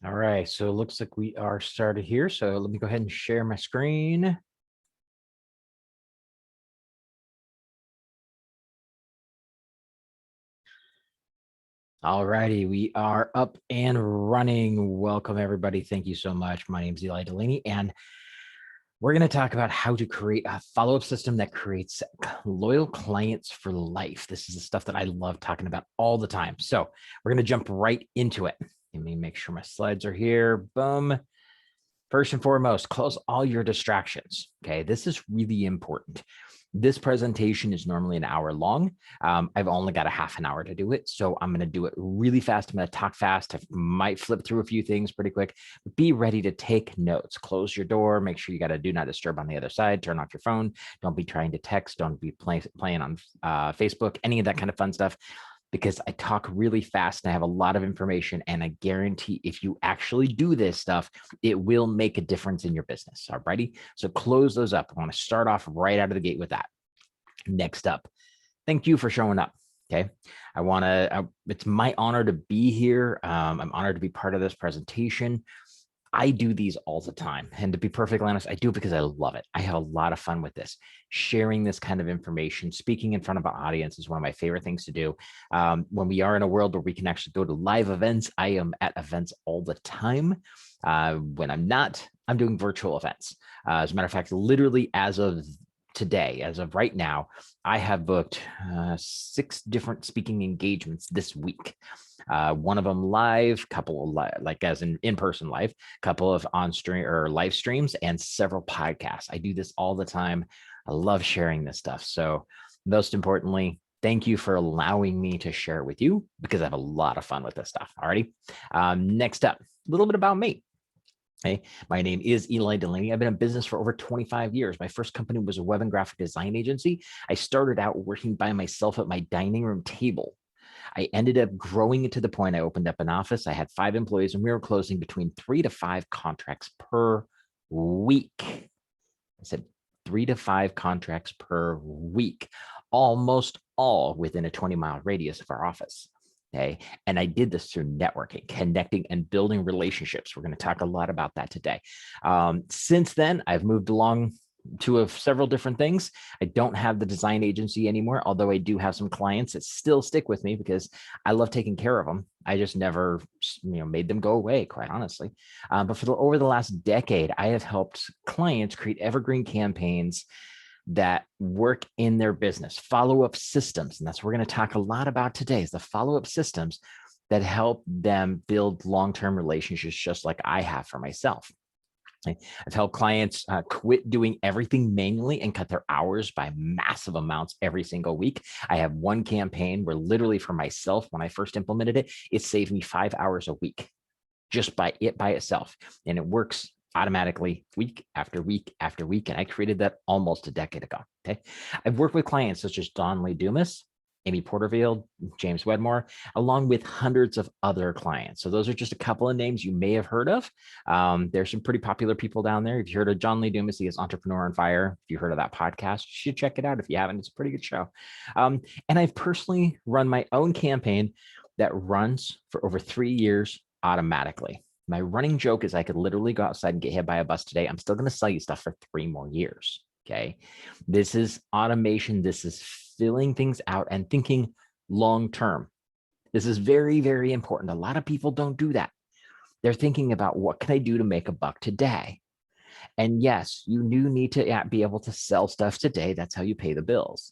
All right, so it looks like we are started here. So let me go ahead and share my screen. All righty, we are up and running. Welcome, everybody. Thank you so much. My name is Ely Delaney, and we're going to talk about how to create a follow-up system that creates loyal clients for life. This is the stuff that I love talking about all the time. So we're going to jump right into it. Let me make sure my slides are here. Boom. First and foremost, close all your distractions. Okay, this is really important. This presentation is normally an hour long. I've only got a half an hour to do it, so I'm going to do it really fast. I'm going to talk fast. I might flip through a few things pretty quick. Be ready to take notes. Close your door. Make sure you got a do not disturb on the other side. Turn off your phone. Don't be trying to text. Don't be playing on Facebook, any of that kind of fun stuff, because I talk really fast and I have a lot of information, and I guarantee if you actually do this stuff, it will make a difference in your business. All righty. So close those up. I want to start off right out of the gate with that. Next up, thank you for showing up. Okay. It's my honor to be here. I'm honored to be part of this presentation. I do these all the time. And to be perfectly honest, I do it because I love it. I have a lot of fun with this. Sharing this kind of information, speaking in front of an audience is one of my favorite things to do. When we are in a world where we can actually go to live events, I am at events all the time. When I'm not, I'm doing virtual events. As a matter of fact, literally as of today, as of right now, I have booked 6 different speaking engagements this week. One of them live, couple of like as in-person live, couple of on-stream or live streams, and several podcasts. I do this all the time. I love sharing this stuff. So most importantly, thank you for allowing me to share it with you, because I have a lot of fun with this stuff. Alrighty. Next up, a little bit about me. Hey, my name is Ely Delaney. I've been in business for over 25 years. My first company was a web and graphic design agency. I started out working by myself at my dining room table. I ended up growing it to the point I opened up an office. I had 5 employees, and we were closing between 3 to 5 contracts per week. I said 3 to 5 contracts per week, almost all within a 20-mile radius of our office. Okay. And I did this through networking, connecting, and building relationships. We're going to talk a lot about that today. Since then, I've moved along to several different things. I don't have the design agency anymore, although I do have some clients that still stick with me because I love taking care of them. I just never, made them go away, quite honestly. But over the last decade, I have helped clients create evergreen campaigns that work in their business, follow-up systems. And that's what we're going to talk a lot about today, is the follow-up systems that help them build long-term relationships, just like I have for myself. I've helped clients quit doing everything manually and cut their hours by massive amounts every single week. I have one campaign where literally for myself, when I first implemented it, it saved me 5 hours a week just by itself. And it works automatically week after week after week. And I created that almost a decade ago. Okay. I've worked with clients such as Don Lee Dumas, Amy Porterfield, James Wedmore, along with hundreds of other clients. So those are just a couple of names you may have heard of. There's some pretty popular people down there. If you heard of John Lee Dumas, he is Entrepreneur on Fire. If you heard of that podcast, you should check it out. If you haven't, it's a pretty good show. And I've personally run my own campaign that runs for over 3 years automatically. My running joke is I could literally go outside and get hit by a bus today. I'm still going to sell you stuff for 3 more years. Okay. This is automation. This is filling things out and thinking long-term. This is very, very important. A lot of people don't do that. They're thinking about, what can I do to make a buck today? And yes, you do need to be able to sell stuff today. That's how you pay the bills.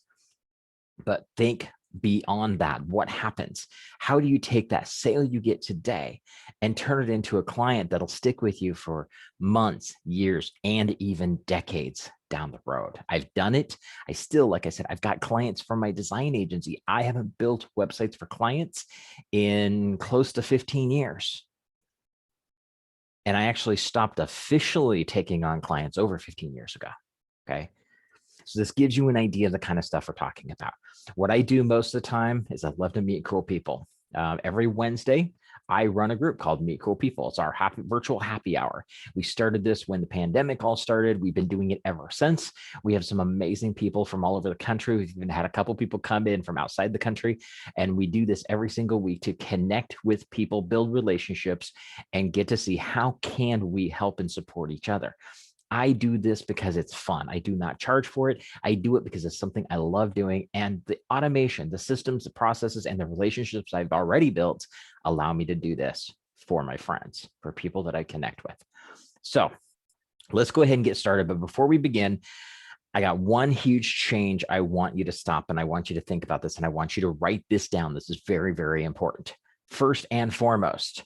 But think beyond that. What happens? How do you take that sale you get today and turn it into a client that'll stick with you for months, years, and even decades down the road? I've done it. I still, like I said, I've got clients from my design agency. I haven't built websites for clients in close to 15 years. And I actually stopped officially taking on clients over 15 years ago. Okay. So this gives you an idea of the kind of stuff we're talking about. What I do most of the time is I love to meet cool people. Every Wednesday, I run a group called Meet Cool People. It's our virtual happy hour. We started this when the pandemic all started. We've been doing it ever since. We have some amazing people from all over the country. We've even had a couple people come in from outside the country. And we do this every single week to connect with people, build relationships, and get to see how can we help and support each other. I do this because it's fun. I do not charge for it. I do it because it's something I love doing. And the automation, the systems, the processes, and the relationships I've already built allow me to do this for my friends, for people that I connect with. So let's go ahead and get started. But before we begin, I got one huge change I want you to stop, and I want you to think about this, and I want you to write this down. This is very, very important. First and foremost,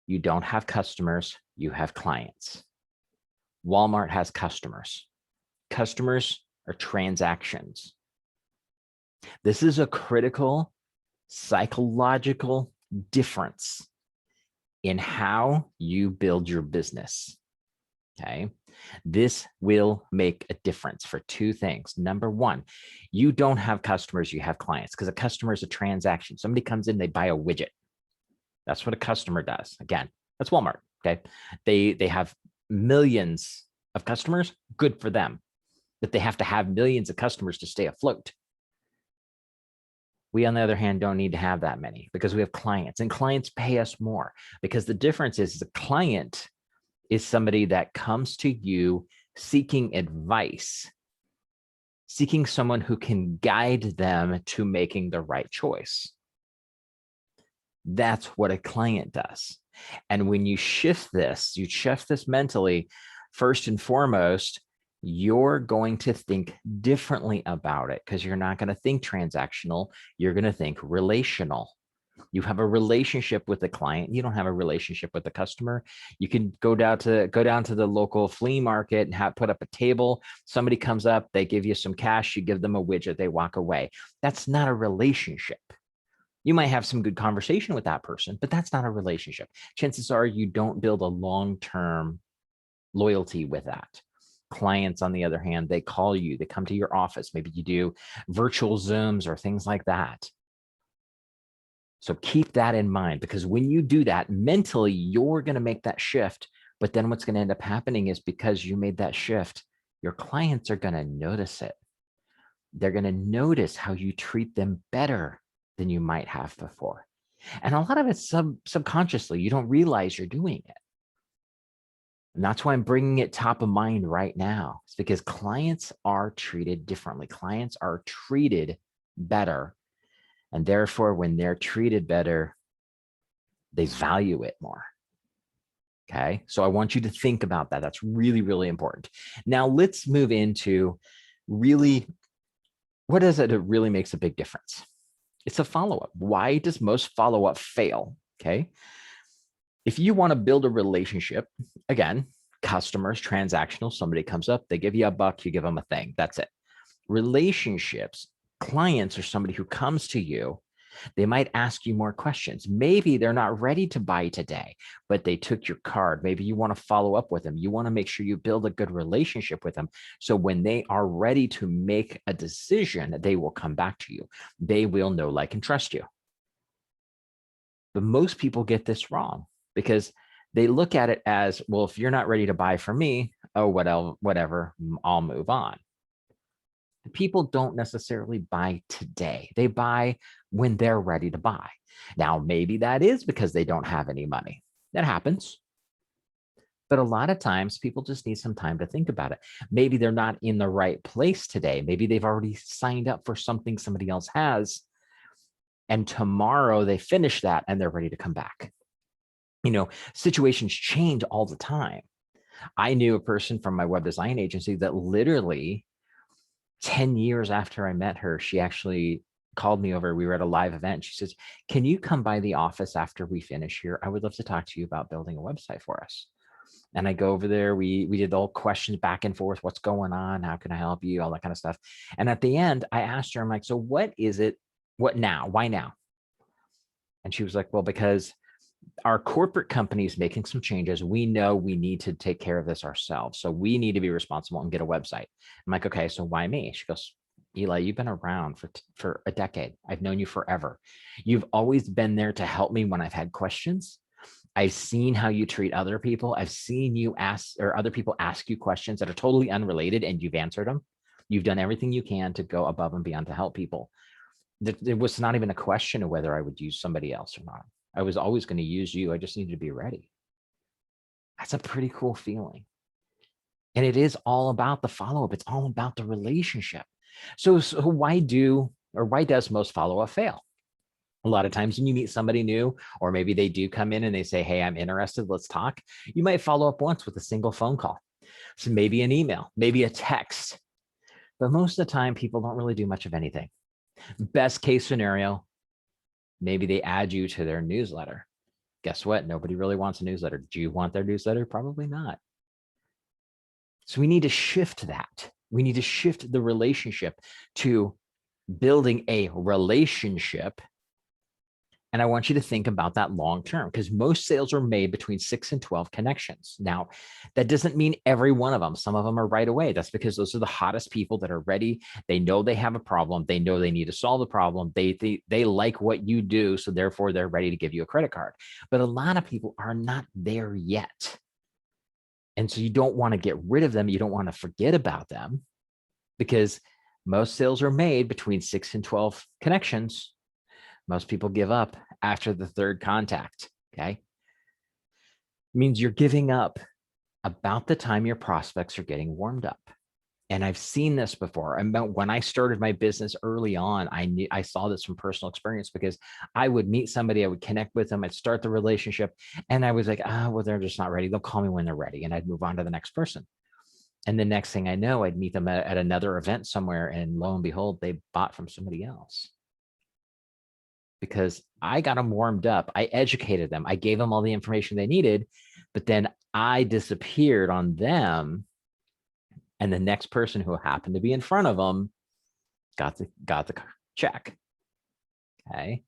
you don't have customers, you have clients. Walmart has customers. Customers are transactions. This is a critical psychological difference in how you build your business. Okay. This will make a difference for two things. Number one, you don't have customers, you have clients, because a customer is a transaction. Somebody comes in, they buy a widget. That's what a customer does. Again, that's Walmart. Okay. They have millions of customers, good for them, but they have to have millions of customers to stay afloat. We, on the other hand, don't need to have that many because we have clients, and clients pay us more, because the difference is a client is somebody that comes to you seeking advice, seeking someone who can guide them to making the right choice. That's what a client does. And when you shift this mentally, first and foremost, you're going to think differently about it, because you're not going to think transactional. You're going to think relational. You have a relationship with the client. You don't have a relationship with the customer. You can go down to the local flea market and put up a table. Somebody comes up, they give you some cash, you give them a widget, they walk away. That's not a relationship. You might have some good conversation with that person, but that's not a relationship. Chances are you don't build a long-term loyalty with that. Clients, on the other hand, they call you, they come to your office. Maybe you do virtual Zooms or things like that. So keep that in mind, because when you do that, mentally, you're going to make that shift. But then what's going to end up happening is, because you made that shift, your clients are going to notice it. They're going to notice how you treat them better than you might have before. And a lot of it's subconsciously. You don't realize you're doing it. And that's why I'm bringing it top of mind right now. It's because clients are treated differently. Clients are treated better. And therefore, when they're treated better, they value it more. Okay. So I want you to think about that. That's really, really important. Now let's move into really, what is it that really makes a big difference? It's a follow-up. Why does most follow-up fail? Okay. If you want to build a relationship, again, customers, transactional, somebody comes up, they give you $1, you give them a thing. That's it. Relationships, clients are somebody who comes to you. They might ask you more questions. Maybe they're not ready to buy today, but they took your card. Maybe you want to follow up with them. You want to make sure you build a good relationship with them. So when they are ready to make a decision, they will come back to you. They will know, like, and trust you. But most people get this wrong, because they look at it as, well, if you're not ready to buy from me, oh, whatever, I'll move on. People don't necessarily buy today. They buy when they're ready to buy. Now, maybe that is because they don't have any money. That happens. But a lot of times people just need some time to think about it. Maybe they're not in the right place today. Maybe they've already signed up for something somebody else has, and tomorrow they finish that and they're ready to come back. You know, situations change all the time. I knew a person from my web design agency that literally 10 years after I met her, she actually called me over. We were at a live event. She says, can you come by the office after we finish here? I would love to talk to you about building a website for us. And I go over there. We did all questions back and forth. What's going on? How can I help you? All that kind of stuff. And at the end, I asked her, I'm like, so what is it? What now? Why now? And she was like, well, because our corporate company is making some changes. We know we need to take care of this ourselves. So we need to be responsible and get a website. I'm like, okay, so why me? She goes, Eli, you've been around for a decade. I've known you forever. You've always been there to help me when I've had questions. I've seen how you treat other people. I've seen you ask, or other people ask you questions that are totally unrelated, and you've answered them. You've done everything you can to go above and beyond to help people. There was not even a question of whether I would use somebody else or not. I was always going to use you. I just needed to be ready. That's a pretty cool feeling. And it is all about the follow-up. It's all about the relationship. So why does most follow-up fail? A lot of times when you meet somebody new, or maybe they do come in and they say, hey, I'm interested, let's talk. You might follow up once with a single phone call. So maybe an email, maybe a text. But most of the time, people don't really do much of anything. Best case scenario, maybe they add you to their newsletter. Guess what? Nobody really wants a newsletter. Do you want their newsletter? Probably not. So we need to shift that. We need to shift the relationship to building a relationship. And I want you to think about that long term, because most sales are made between 6 and 12 connections. Now, that doesn't mean every one of them. Some of them are right away. That's because those are the hottest people that are ready. They know they have a problem. They know they need to solve the problem. They like what you do. So therefore, they're ready to give you a credit card. But a lot of people are not there yet. And so you don't want to get rid of them. You don't want to forget about them, because most sales are made between 6 and 12 connections. Most people give up after the third contact, okay? It means you're giving up about the time your prospects are getting warmed up. And I've seen this before. When I started my business early on, I saw this from personal experience, because I would meet somebody, I would connect with them, I'd start the relationship, and I was like, well, they're just not ready. They'll call me when they're ready. And I'd move on to the next person. And the next thing I know, I'd meet them at another event somewhere, and lo and behold, they bought from somebody else. Because I got them warmed up. I educated them. I gave them all the information they needed, but then I disappeared on them. And the next person who happened to be in front of them got the check. Okay.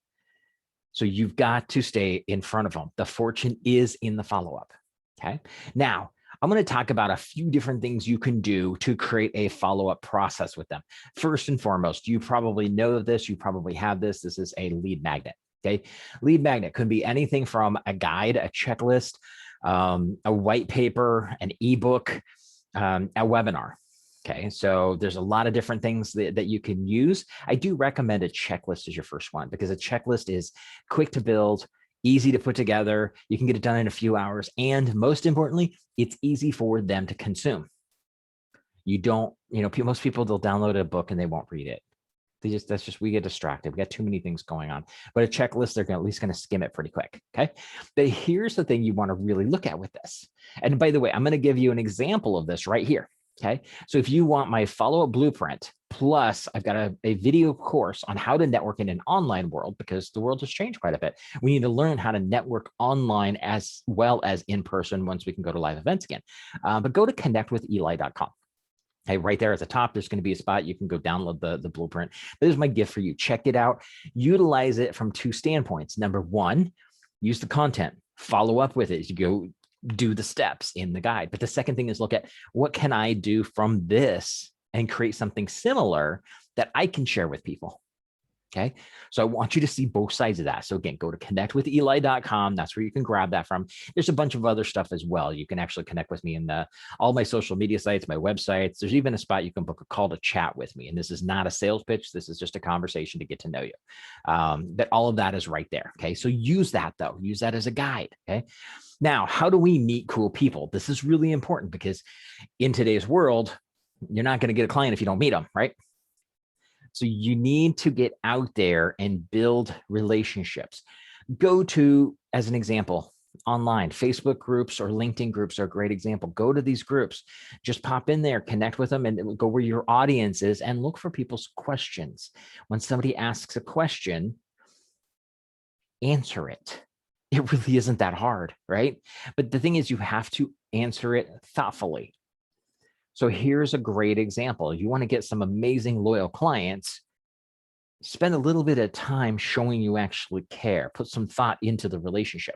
So you've got to stay in front of them. The fortune is in the follow-up. Okay. Now, I'm going to talk about a few different things you can do to create a follow-up process with them. First and foremost, you probably know this. You probably have this. This is a lead magnet. Okay. Lead magnet could be anything from a guide, a checklist, a white paper, an ebook, a webinar. Okay. So there's a lot of different things that you can use. I do recommend a checklist as your first one, because a checklist is quick to build, easy to put together. You can get it done in a few hours. And most importantly, it's easy for them to consume. Most people, they'll download a book and they won't read it. We get distracted. We got too many things going on. But a checklist, they're at least going to skim it pretty quick. Okay. But here's the thing you want to really look at with this. And by the way, I'm going to give you an example of this right here. Okay. So if you want my follow-up blueprint, plus I've got a video course on how to network in an online world, because the world has changed quite a bit. We need to learn how to network online as well as in person once we can go to live events again. But go to connectwithely.com. Hey, right there at the top, there's going to be a spot you can go download the blueprint. This is my gift for you. Check it out. Utilize it from two standpoints. Number one, use the content. Follow up with it. You go do the steps in the guide. But the second thing is look at, what can I do from this and create something similar that I can share with people? Okay. So I want you to see both sides of that. So again, go to connectwithely.com. That's where you can grab that from. There's a bunch of other stuff as well. You can actually connect with me in all my social media sites, my websites. There's even a spot you can book a call to chat with me. And this is not a sales pitch. This is just a conversation to get to know you. But all of that is right there. Okay. So use that though. Use that as a guide. Okay. Now, how do we meet cool people? This is really important, because in today's world, you're not going to get a client if you don't meet them, right? So you need to get out there and build relationships. Go to, as an example, online, Facebook groups or LinkedIn groups are a great example. Go to these groups, just pop in there, connect with them, and go where your audience is and look for people's questions. When somebody asks a question, answer it. It really isn't that hard, right? But the thing is, you have to answer it thoughtfully. So here's a great example. You want to get some amazing loyal clients, spend a little bit of time showing you actually care, put some thought into the relationship.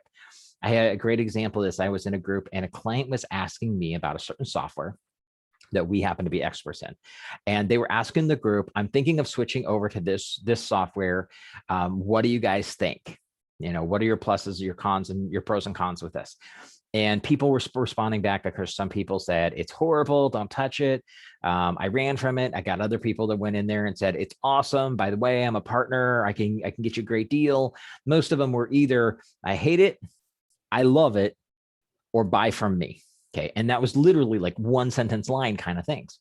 I had a great example of this. I was in a group and a client was asking me about a certain software. that we happen to be experts in. And they were asking the group, I'm thinking of switching over to this software. What do you guys think? What are your pluses, your cons, and your pros and cons with this? And people were responding back because some people said, it's horrible, don't touch it. I ran from it. I got other people that went in there and said, it's awesome. By the way, I'm a partner. I can get you a great deal. Most of them were either, I hate it, I love it, or buy from me. Okay. And that was literally like one sentence line kind of things.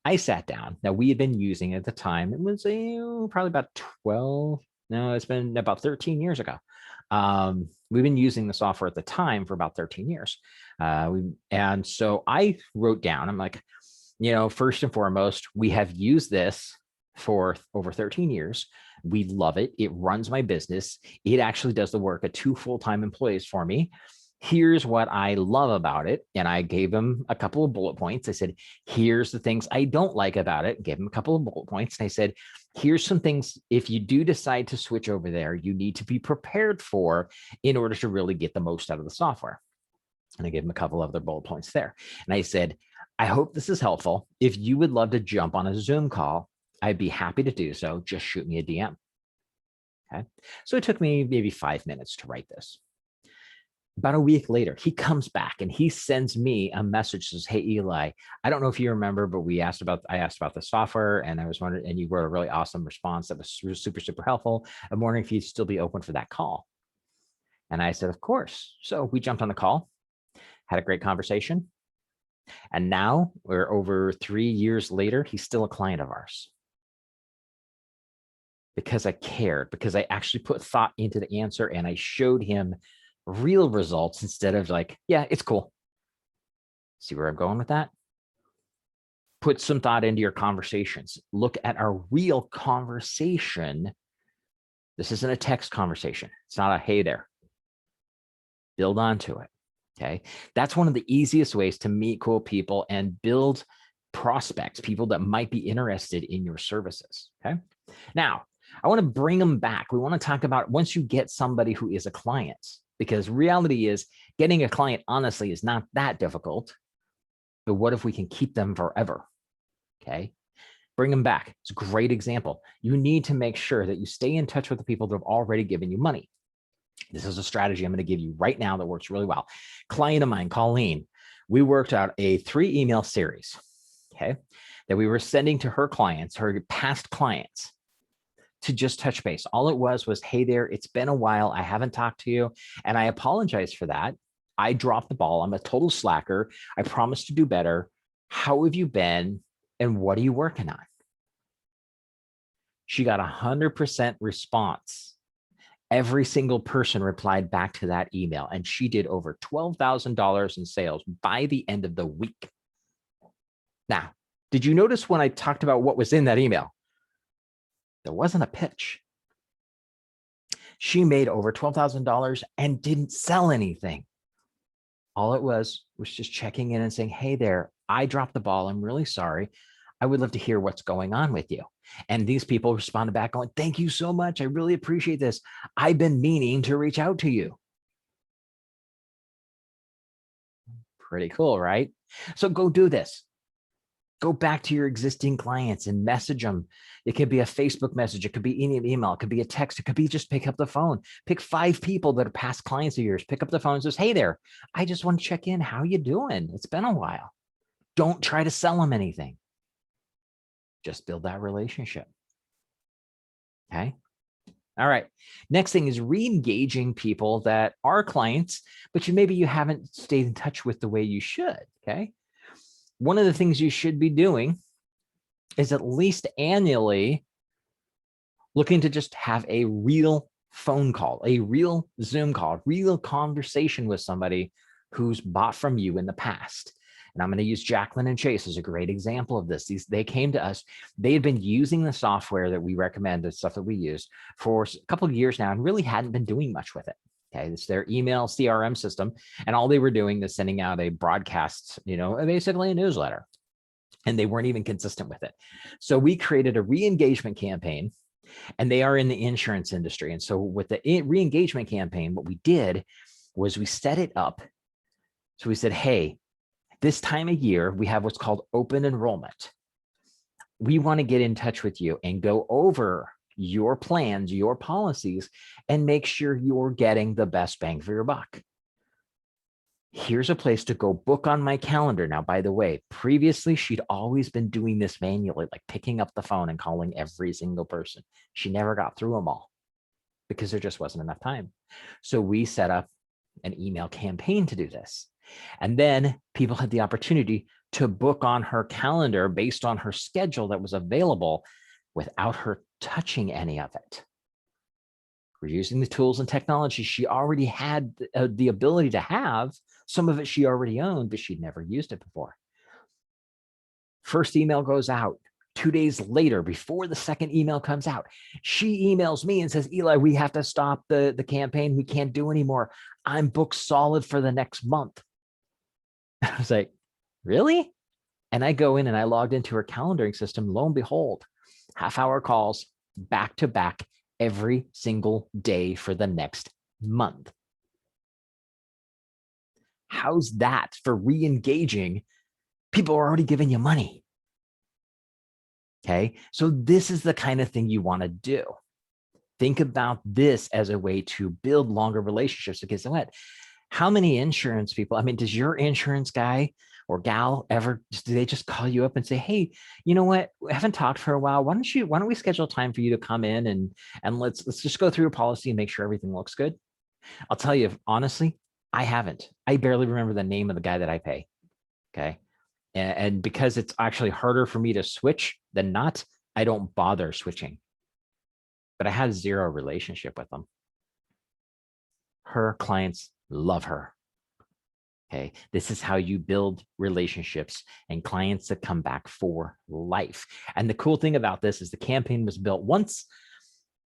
I sat down. Now, we had been using at the time, it was probably about 12. No, it's been about 13 years ago. We've been using the software at the time for about 13 years. And so I wrote down, I'm like, first and foremost, we have used this for over 13 years. We love it. It runs my business. It actually does the work of 2 full-time employees for me. Here's what I love about it. And I gave them a couple of bullet points. I said, here's the things I don't like about it. Gave them a couple of bullet points. And I said, here's some things, if you do decide to switch over there, you need to be prepared for in order to really get the most out of the software. And I gave them a couple of other bullet points there. And I said, I hope this is helpful. If you would love to jump on a Zoom call, I'd be happy to do so. Just shoot me a DM. Okay. So it took me maybe 5 minutes to write this. About a week later, he comes back and he sends me a message, says, hey, Eli, I don't know if you remember, but I asked about the software, and I was wondering, and you wrote a really awesome response that was super, super helpful. I'm wondering if you'd still be open for that call. And I said, of course. So we jumped on the call, had a great conversation. And now we're over 3 years later, he's still a client of ours. Because I cared, because I actually put thought into the answer, and I showed him real results instead of like, yeah, it's cool. See where I'm going with that? Put some thought into your conversations. Look at our real conversation. This isn't a text conversation. It's not a, hey there. Build onto it. Okay. That's one of the easiest ways to meet cool people and build prospects, people that might be interested in your services. Okay. Now, I want to bring them back. We want to talk about once you get somebody who is a client, because reality is getting a client, honestly, is not that difficult. But what if we can keep them forever? Okay. Bring them back. It's a great example. You need to make sure that you stay in touch with the people that have already given you money. This is a strategy I'm going to give you right now that works really well. Client of mine, Colleen, we worked out a 3 email series, okay, that we were sending to her clients, her past clients, to just touch base. All it was, hey there, it's been a while. I haven't talked to you, and I apologize for that. I dropped the ball. I'm a total slacker. I promise to do better. How have you been? And what are you working on? She got 100% response. Every single person replied back to that email, and she did over $12,000 in sales by the end of the week. Now, did you notice when I talked about what was in that email? There wasn't a pitch. She made over $12,000 and didn't sell anything. All it was just checking in and saying, hey there, I dropped the ball. I'm really sorry. I would love to hear what's going on with you. And these people responded back going, thank you so much. I really appreciate this. I've been meaning to reach out to you. Pretty cool, right? So go do this. Go back to your existing clients and message them. It could be a Facebook message. It could be an email. It could be a text. It could be just pick up the phone. Pick 5 people that are past clients of yours. Pick up the phone and says, hey there, I just want to check in. How you doing? It's been a while. Don't try to sell them anything. Just build that relationship. Okay. All right. Next thing is re-engaging people that are clients, but maybe you haven't stayed in touch with the way you should. Okay. One of the things you should be doing is at least annually looking to just have a real phone call, a real Zoom call, real conversation with somebody who's bought from you in the past. And I'm going to use Jacqueline and Chase as a great example of this. They came to us. They had been using the software that we recommend, the stuff that we use, for a couple of years now and really hadn't been doing much with it. Okay, it's their email CRM system. And all they were doing is sending out a broadcast, basically a newsletter. And they weren't even consistent with it. So we created a re-engagement campaign, and they are in the insurance industry. And so with the re-engagement campaign, what we did was we set it up. So we said, hey, This time of year, we have what's called open enrollment. We want to get in touch with you and go over your plans, your policies, and make sure you're getting the best bang for your buck. Here's a place to go book on my calendar. Now, by the way, previously, she'd always been doing this manually, like picking up the phone and calling every single person. She never got through them all because there just wasn't enough time. So we set up an email campaign to do this. And then people had the opportunity to book on her calendar based on her schedule that was available without her touching any of it. We're using the tools and technology she already had the ability to have. Some of it she already owned, but she'd never used it before. First email goes out. 2 days later, before the second email comes out, she emails me and says, Eli, we have to stop the campaign. We can't do anymore. I'm booked solid for the next month. I was like, really? And I go in and I logged into her calendaring system. Lo and behold, half-hour calls back to back every single day for the next month. How's that for re-engaging? People are already giving you money. Okay, so this is the kind of thing you want to do. Think about this as a way to build longer relationships. Because what? How many insurance people? I mean, does your insurance guy or gal ever, do they just call you up and say, hey, you know what? We haven't talked for a while. Why don't we schedule time for you to come in and let's just go through your policy and make sure everything looks good? I'll tell you, honestly, I haven't. I barely remember the name of the guy that I pay. Okay. And because it's actually harder for me to switch than not, I don't bother switching. But I had zero relationship with them. Her clients love her. Okay, this is how you build relationships and clients that come back for life. And the cool thing about this is the campaign was built once.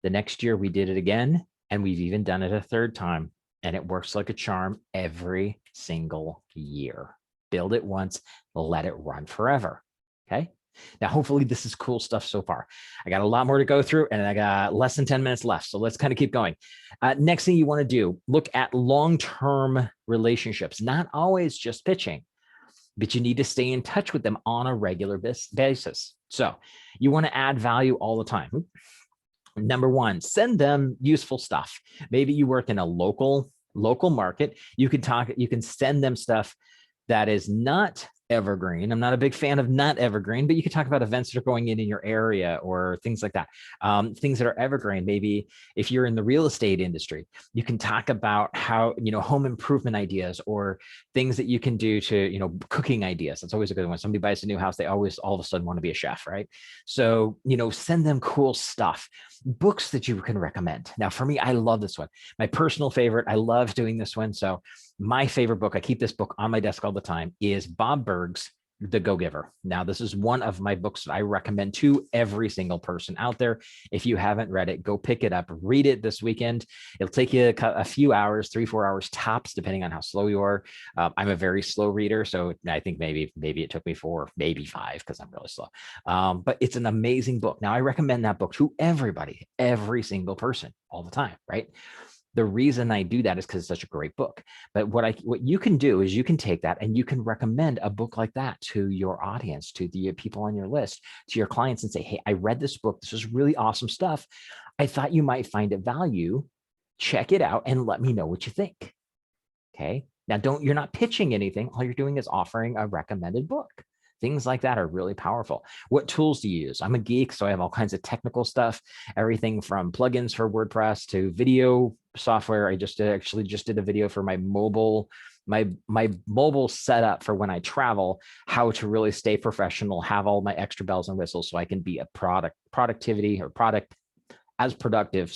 The next year we did it again, and we've even done it a third time. And it works like a charm every single year. Build it once, let it run forever. Okay. Now, hopefully this is cool stuff so far. I got a lot more to go through and I got less than 10 minutes left. So let's kind of keep going. Next thing you want to do, look at long-term relationships, not always just pitching, but you need to stay in touch with them on a regular basis. So you want to add value all the time. Number one, send them useful stuff. Maybe you work in a local market. You can send them stuff that is not evergreen. I'm not a big fan of not evergreen, but you could talk about events that are going in your area or things like that. Things that are evergreen. Maybe if you're in the real estate industry, you can talk about how, home improvement ideas or things that you can do to, cooking ideas. That's always a good one. Somebody buys a new house, they always all of a sudden want to be a chef, right? So, send them cool stuff. Books that you can recommend. Now, for me, I love this one. My personal favorite, I love doing this one. So my favorite book, I keep this book on my desk all the time, is Bob Burg's The Go-Giver. Now, this is one of my books that I recommend to every single person out there. If you haven't read it, go pick it up, read it this weekend. It'll take you a few hours, 3-4 hours tops, depending on how slow you are. I'm a very slow reader, so I think maybe it took me 4, maybe 5, because I'm really slow. But it's an amazing book. Now, I recommend that book to everybody, every single person, all the time, right? The reason I do that is because it's such a great book. But what you can do is you can take that and you can recommend a book like that to your audience, to the people on your list, to your clients, and say, hey, I read this book. This is really awesome stuff. I thought you might find it value. Check it out and let me know what you think. Okay. Now, you're not pitching anything. All you're doing is offering a recommended book. Things like that are really powerful. What tools do you use? I'm a geek, so I have all kinds of technical stuff, everything from plugins for WordPress to video software. I just did a video for my mobile setup for when I travel, how to really stay professional, have all my extra bells and whistles so I can be a product as productive,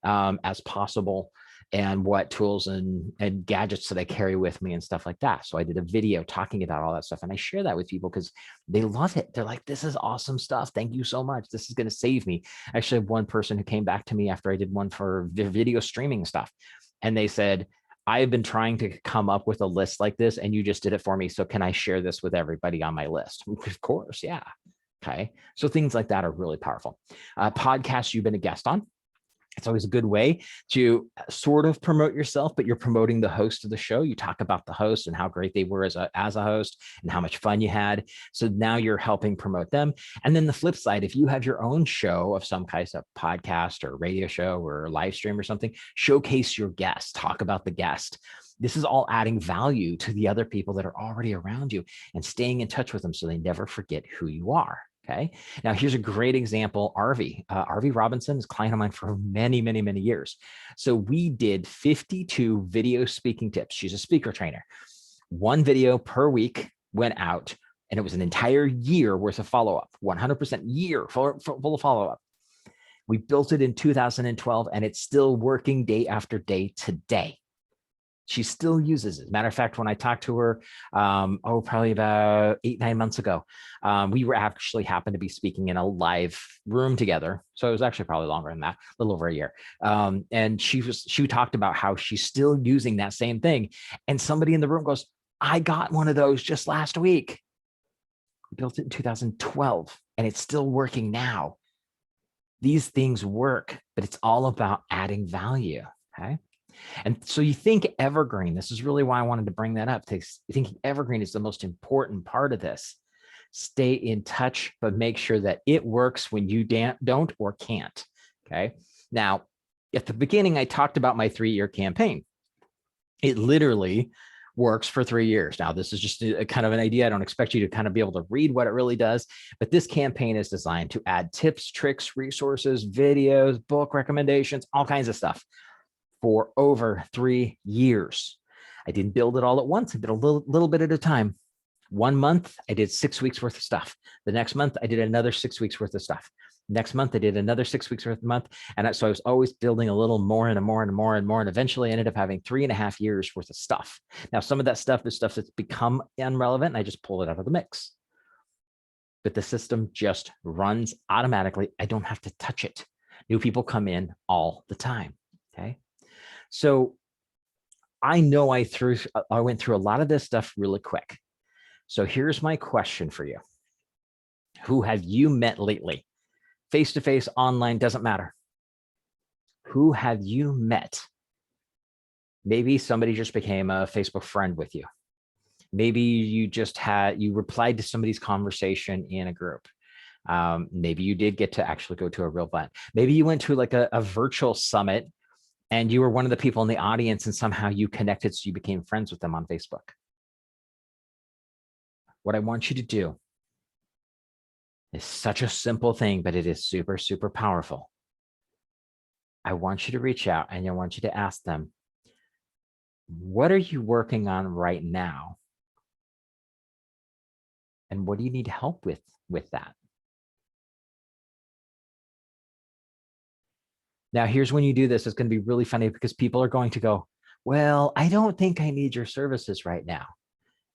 as possible. And what tools and gadgets that I carry with me and stuff like that. So I did a video talking about all that stuff. And I share that with people because they love it. They're like, this is awesome stuff. Thank you so much. This is going to save me. I actually have one person who came back to me after I did one for video streaming stuff. And they said, I've been trying to come up with a list like this and you just did it for me. So can I share this with everybody on my list? Of course. Yeah. Okay. So things like that are really powerful. Podcasts you've been a guest on. It's always a good way to sort of promote yourself, but you're promoting the host of the show. You talk about the host and how great they were as a host and how much fun you had. So now you're helping promote them. And then the flip side, if you have your own show of some kind of podcast or radio show or live stream or something, showcase your guest, talk about the guest. This is all adding value to the other people that are already around you and staying in touch with them so they never forget who you are. Okay. Now here's a great example. RV Robinson is a client of mine for many, many, many years. So we did 52 video speaking tips. She's a speaker trainer. One video per week went out, and it was an entire year worth of follow-up, 100% year full of follow-up. We built it in 2012, and it's still working day after day today. She still uses it. As a matter of fact, when I talked to her, probably about 8-9 months ago, we were actually happened to be speaking in a live room together. So it was actually probably longer than that, a little over a year. And she talked about how she's still using that same thing. And somebody in the room goes, I got one of those just last week. We built it in 2012, and it's still working now. These things work, but it's all about adding value. Okay. And so you think evergreen, this is really why I wanted to bring that up. Thinking evergreen is the most important part of this. Stay in touch, but make sure that it works when you don't or can't. Okay. Now, at the beginning, I talked about my 3-year campaign. It literally works for 3 years. Now, this is just a kind of an idea. I don't expect you to kind of be able to read what it really does, but this campaign is designed to add tips, tricks, resources, videos, book recommendations, all kinds of stuff for over 3 years. I didn't build it all at once. I did a little bit at a time. 1 month, I did 6 weeks worth of stuff. The next month, I did another 6 weeks worth of stuff. Next month, I did another 6 weeks worth of month. And so I was always building a little more and more and more and more. And eventually I ended up having 3.5 years worth of stuff. Now, some of that stuff is stuff that's become irrelevant, and I just pull it out of the mix. But the system just runs automatically. I don't have to touch it. New people come in all the time. Okay. So I know I went through a lot of this stuff really quick. So here's my question for you. Who have you met lately? Face-to-face, online, doesn't matter. Who have you met? Maybe somebody just became a Facebook friend with you. Maybe you replied to somebody's conversation in a group. Maybe you did get to actually go to a real event. Maybe you went to like a virtual summit and you were one of the people in the audience and somehow you connected, so you became friends with them on Facebook. What I want you to do is such a simple thing, but it is super, super powerful. I want you to reach out and I want you to ask them, what are you working on right now? And what do you need help with that? Now, here's when you do this. It's going to be really funny because people are going to go, well, I don't think I need your services right now.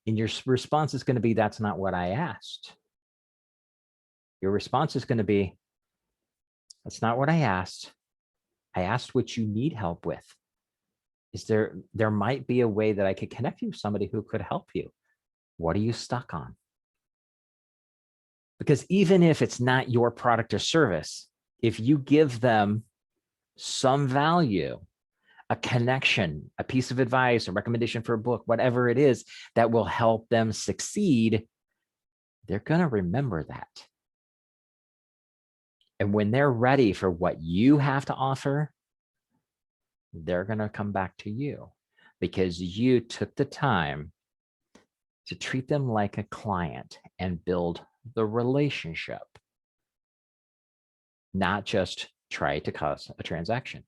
And your response is going to be, that's not what I asked. Your response is going to be, that's not what I asked. I asked what you need help with. There might be a way that I could connect you with somebody who could help you. What are you stuck on? Because even if it's not your product or service, if you give them some value, a connection, a piece of advice, a recommendation for a book, whatever it is that will help them succeed, they're going to remember that. And when they're ready for what you have to offer, they're going to come back to you because you took the time to treat them like a client and build the relationship, not just try to cause a transaction.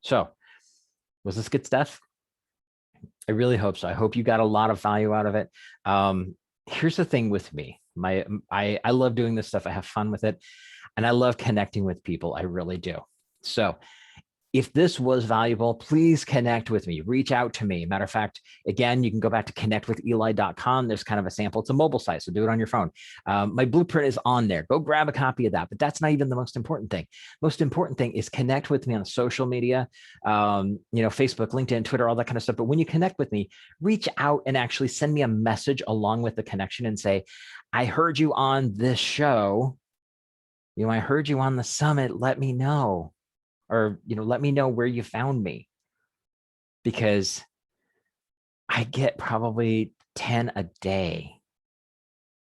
So was this good stuff? I really hope so. I hope you got a lot of value out of it. Here's the thing with me. I love doing this stuff. I have fun with it. And I love connecting with people. I really do. So if this was valuable, please connect with me. Reach out to me. Matter of fact, again, you can go back to connectwithely.com. There's kind of a sample. It's a mobile site, so do it on your phone. My blueprint is on there. Go grab a copy of that. But that's not even the most important thing. Most important thing is connect with me on social media, Facebook, LinkedIn, Twitter, all that kind of stuff. But when you connect with me, reach out and actually send me a message along with the connection and say, I heard you on this show. I heard you on the summit. Let me know. Or, let me know where you found me, because I get probably 10 a day.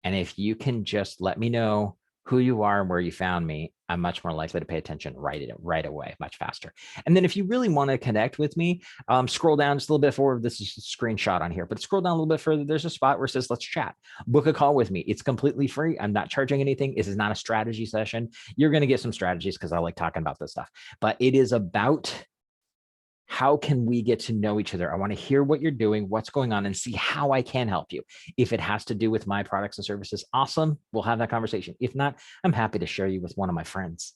And if you can just let me know who you are and where you found me, I'm much more likely to pay attention right away, much faster. And then if you really want to connect with me, scroll down just a little bit forward. This is a screenshot on here, but scroll down a little bit further. There's a spot where it says, let's chat. Book a call with me. It's completely free. I'm not charging anything. This is not a strategy session. You're going to get some strategies because I like talking about this stuff, but it is about how can we get to know each other? I want to hear what you're doing, what's going on, and see how I can help you. If it has to do with my products and services, awesome. We'll have that conversation. If not, I'm happy to share you with one of my friends.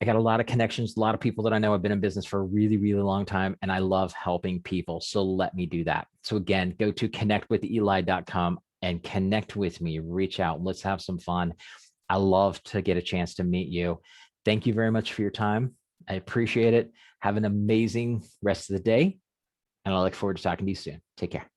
I got a lot of connections, a lot of people that I know have been in business for a really, really long time, and I love helping people. So let me do that. So again, go to connectwithely.com and connect with me, reach out. Let's have some fun. I love to get a chance to meet you. Thank you very much for your time. I appreciate it. Have an amazing rest of the day, and I look forward to talking to you soon. Take care.